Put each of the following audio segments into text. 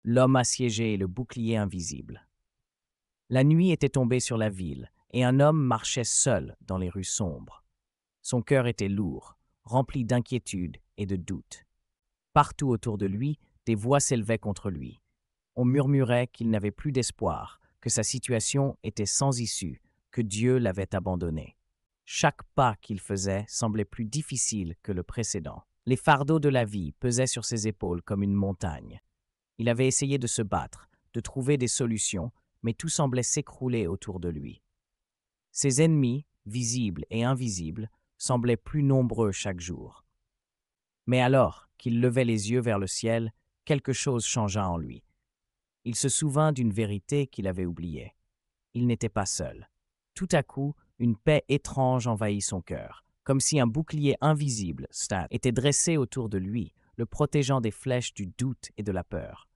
l'homme assiégé et le bouclier invisible. La nuit était tombée sur la ville, et un homme marchait seul dans les rues sombres. Son cœur était lourd, rempli d'inquiétude et de doute. Partout autour de lui, des voix s'élevaient contre lui. On murmurait qu'il n'avait plus d'espoir, que sa situation était sans issue, que Dieu l'avait abandonné. Chaque pas qu'il faisait semblait plus difficile que le précédent. Les fardeaux de la vie pesaient sur ses épaules comme une montagne. Il avait essayé de se battre, de trouver des solutions, mais tout semblait s'écrouler autour de lui. Ses ennemis, visibles et invisibles, semblaient plus nombreux chaque jour. Mais alors qu'il levait les yeux vers le ciel, quelque chose changea en lui. Il se souvint d'une vérité qu'il avait oubliée. Il n'était pas seul. Tout à coup, une paix étrange envahit son cœur, comme si un bouclier invisible, était dressé autour de lui, le protégeant des flèches du doute et de la peur.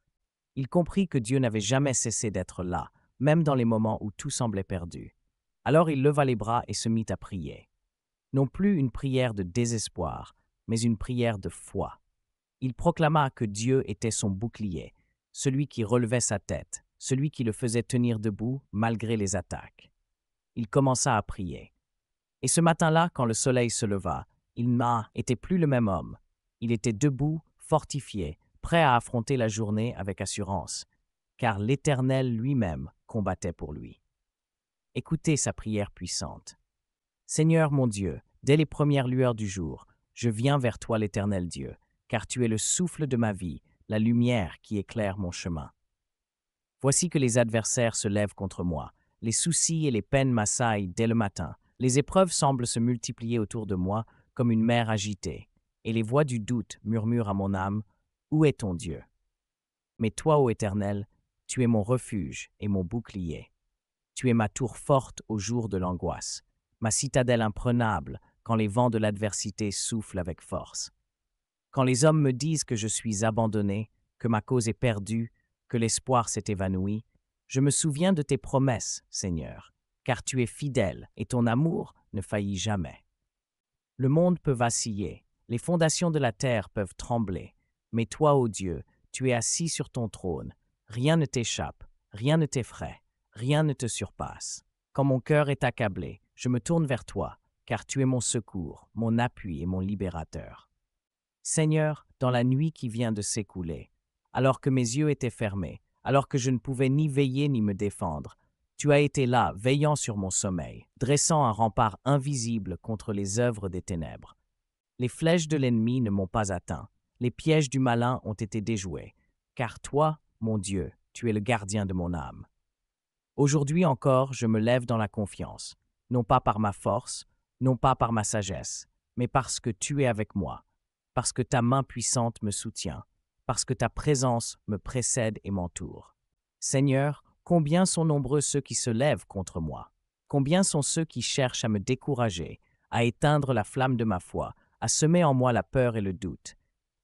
Il comprit que Dieu n'avait jamais cessé d'être là, même dans les moments où tout semblait perdu. Alors il leva les bras et se mit à prier. Non plus une prière de désespoir, mais une prière de foi. Il proclama que Dieu était son bouclier, celui qui relevait sa tête, celui qui le faisait tenir debout malgré les attaques. Il commença à prier. Et ce matin-là, quand le soleil se leva, il n'était plus le même homme. Il était debout, fortifié, prêt à affronter la journée avec assurance, car l'Éternel lui-même combattait pour lui. Écoutez sa prière puissante. Seigneur mon Dieu, dès les premières lueurs du jour, je viens vers toi l'Éternel Dieu, car tu es le souffle de ma vie, la lumière qui éclaire mon chemin. Voici que les adversaires se lèvent contre moi, les soucis et les peines m'assaillent dès le matin, les épreuves semblent se multiplier autour de moi comme une mer agitée, et les voix du doute murmurent à mon âme, « Où est ton Dieu ?» Mais toi, ô Éternel, tu es mon refuge et mon bouclier. Tu es ma tour forte au jour de l'angoisse, ma citadelle imprenable quand les vents de l'adversité soufflent avec force. Quand les hommes me disent que je suis abandonné, que ma cause est perdue, que l'espoir s'est évanoui, je me souviens de tes promesses, Seigneur, car tu es fidèle et ton amour ne faillit jamais. Le monde peut vaciller, les fondations de la terre peuvent trembler, mais toi, ô Dieu, tu es assis sur ton trône, rien ne t'échappe, rien ne t'effraie, rien ne te surpasse. Quand mon cœur est accablé, je me tourne vers toi, car tu es mon secours, mon appui et mon libérateur. Seigneur, dans la nuit qui vient de s'écouler, alors que mes yeux étaient fermés, alors que je ne pouvais ni veiller ni me défendre, tu as été là, veillant sur mon sommeil, dressant un rempart invisible contre les œuvres des ténèbres. Les flèches de l'ennemi ne m'ont pas atteint, les pièges du malin ont été déjoués, car toi, mon Dieu, tu es le gardien de mon âme. Aujourd'hui encore, je me lève dans la confiance, non pas par ma force, non pas par ma sagesse, mais parce que tu es avec moi, parce que ta main puissante me soutient, parce que ta présence me précède et m'entoure. Seigneur, combien sont nombreux ceux qui se lèvent contre moi? Combien sont ceux qui cherchent à me décourager, à éteindre la flamme de ma foi, à semer en moi la peur et le doute?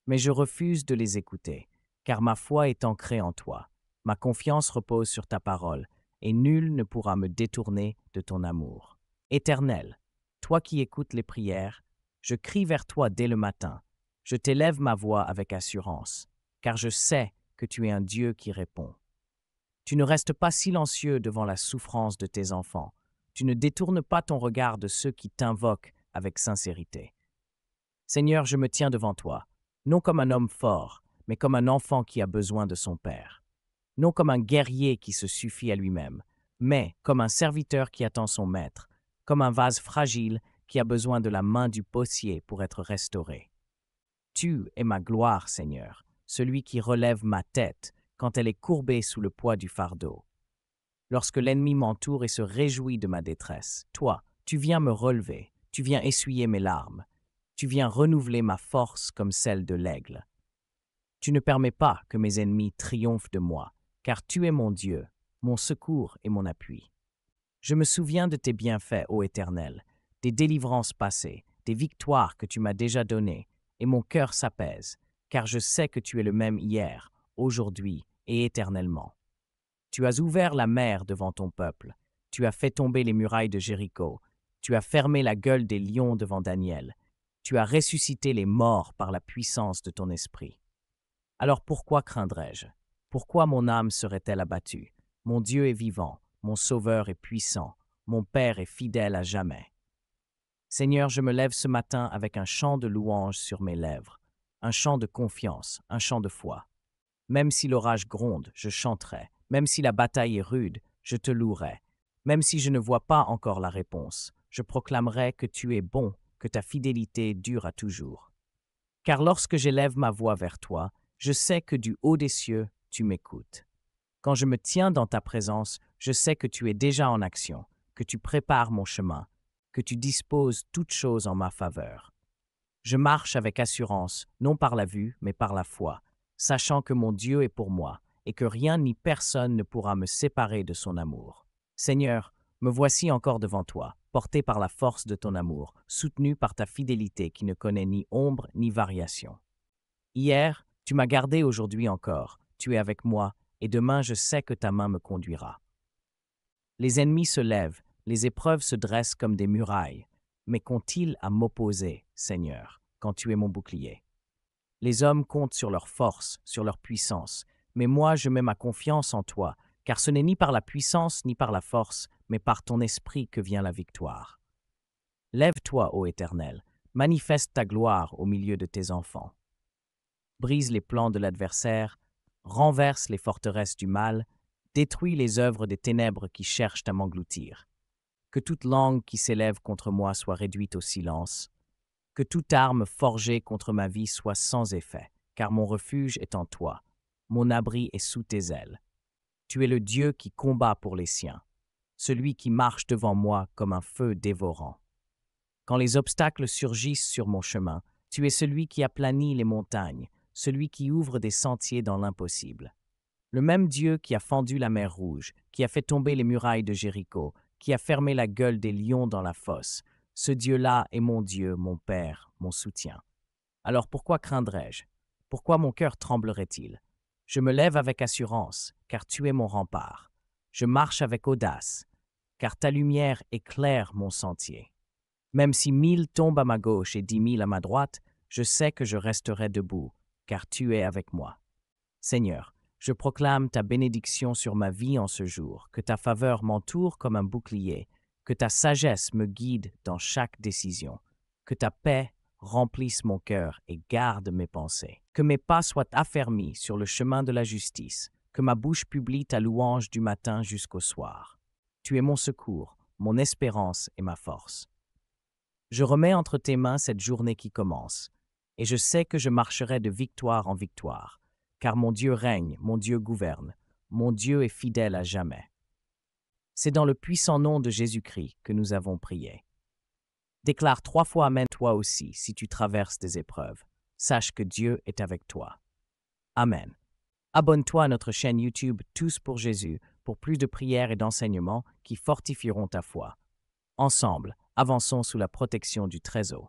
Mais je refuse de les écouter, car ma foi est ancrée en toi. Ma confiance repose sur ta parole, et nul ne pourra me détourner de ton amour. Éternel, toi qui écoutes les prières, je crie vers toi dès le matin. Je t'élève ma voix avec assurance, car je sais que tu es un Dieu qui répond. Tu ne restes pas silencieux devant la souffrance de tes enfants. Tu ne détournes pas ton regard de ceux qui t'invoquent avec sincérité. Seigneur, je me tiens devant toi, non comme un homme fort, mais comme un enfant qui a besoin de son Père. Non comme un guerrier qui se suffit à lui-même, mais comme un serviteur qui attend son maître, comme un vase fragile qui a besoin de la main du potier pour être restauré. Tu es ma gloire, Seigneur, celui qui relève ma tête quand elle est courbée sous le poids du fardeau. Lorsque l'ennemi m'entoure et se réjouit de ma détresse, toi, tu viens me relever, tu viens essuyer mes larmes, tu viens renouveler ma force comme celle de l'aigle. Tu ne permets pas que mes ennemis triomphent de moi, car tu es mon Dieu, mon secours et mon appui. Je me souviens de tes bienfaits, ô Éternel, des délivrances passées, des victoires que tu m'as déjà données, et mon cœur s'apaise, car je sais que tu es le même hier, aujourd'hui et éternellement. Tu as ouvert la mer devant ton peuple, tu as fait tomber les murailles de Jéricho, tu as fermé la gueule des lions devant Daniel, tu as ressuscité les morts par la puissance de ton esprit. Alors pourquoi craindrais-je? Pourquoi mon âme serait-elle abattue? Mon Dieu est vivant, mon Sauveur est puissant, mon Père est fidèle à jamais. Seigneur, je me lève ce matin avec un chant de louange sur mes lèvres, un chant de confiance, un chant de foi. Même si l'orage gronde, je chanterai. Même si la bataille est rude, je te louerai. Même si je ne vois pas encore la réponse, je proclamerai que tu es bon, que ta fidélité dure à toujours. Car lorsque j'élève ma voix vers toi, je sais que du haut des cieux, tu m'écoutes. Quand je me tiens dans ta présence, je sais que tu es déjà en action, que tu prépares mon chemin, que tu disposes toutes choses en ma faveur. Je marche avec assurance, non par la vue, mais par la foi, sachant que mon Dieu est pour moi et que rien ni personne ne pourra me séparer de son amour. Seigneur, me voici encore devant toi, porté par la force de ton amour, soutenu par ta fidélité qui ne connaît ni ombre ni variation. Hier, tu m'as gardé aujourd'hui encore, tu es avec moi, et demain je sais que ta main me conduira. Les ennemis se lèvent, les épreuves se dressent comme des murailles, mais qu'ont-ils à m'opposer, Seigneur, quand tu es mon bouclier? Les hommes comptent sur leur force, sur leur puissance, mais moi je mets ma confiance en toi, car ce n'est ni par la puissance ni par la force, mais par ton esprit que vient la victoire. Lève-toi, ô Éternel, manifeste ta gloire au milieu de tes enfants. Brise les plans de l'adversaire, renverse les forteresses du mal, détruis les œuvres des ténèbres qui cherchent à m'engloutir. Que toute langue qui s'élève contre moi soit réduite au silence, que toute arme forgée contre ma vie soit sans effet, car mon refuge est en toi, mon abri est sous tes ailes. Tu es le Dieu qui combat pour les siens, celui qui marche devant moi comme un feu dévorant. Quand les obstacles surgissent sur mon chemin, tu es celui qui aplanit les montagnes, celui qui ouvre des sentiers dans l'impossible. Le même Dieu qui a fendu la mer Rouge, qui a fait tomber les murailles de Jéricho, qui a fermé la gueule des lions dans la fosse, ce Dieu-là est mon Dieu, mon Père, mon soutien. Alors pourquoi craindrais-je? Pourquoi mon cœur tremblerait-il? Je me lève avec assurance, car tu es mon rempart. Je marche avec audace, car ta lumière éclaire mon sentier. Même si 1000 tombent à ma gauche et 10 000 à ma droite, je sais que je resterai debout, car tu es avec moi. Seigneur, je proclame ta bénédiction sur ma vie en ce jour, que ta faveur m'entoure comme un bouclier, que ta sagesse me guide dans chaque décision, que ta paix remplisse mon cœur et garde mes pensées, que mes pas soient affermis sur le chemin de la justice, que ma bouche publie ta louange du matin jusqu'au soir. Tu es mon secours, mon espérance et ma force. Je remets entre tes mains cette journée qui commence, et je sais que je marcherai de victoire en victoire, car mon Dieu règne, mon Dieu gouverne, mon Dieu est fidèle à jamais. C'est dans le puissant nom de Jésus-Christ que nous avons prié. Déclare 3 fois Amen toi aussi si tu traverses des épreuves. Sache que Dieu est avec toi. Amen. Abonne-toi à notre chaîne YouTube Tous pour Jésus pour plus de prières et d'enseignements qui fortifieront ta foi. Ensemble, avançons sous la protection du Très-Haut.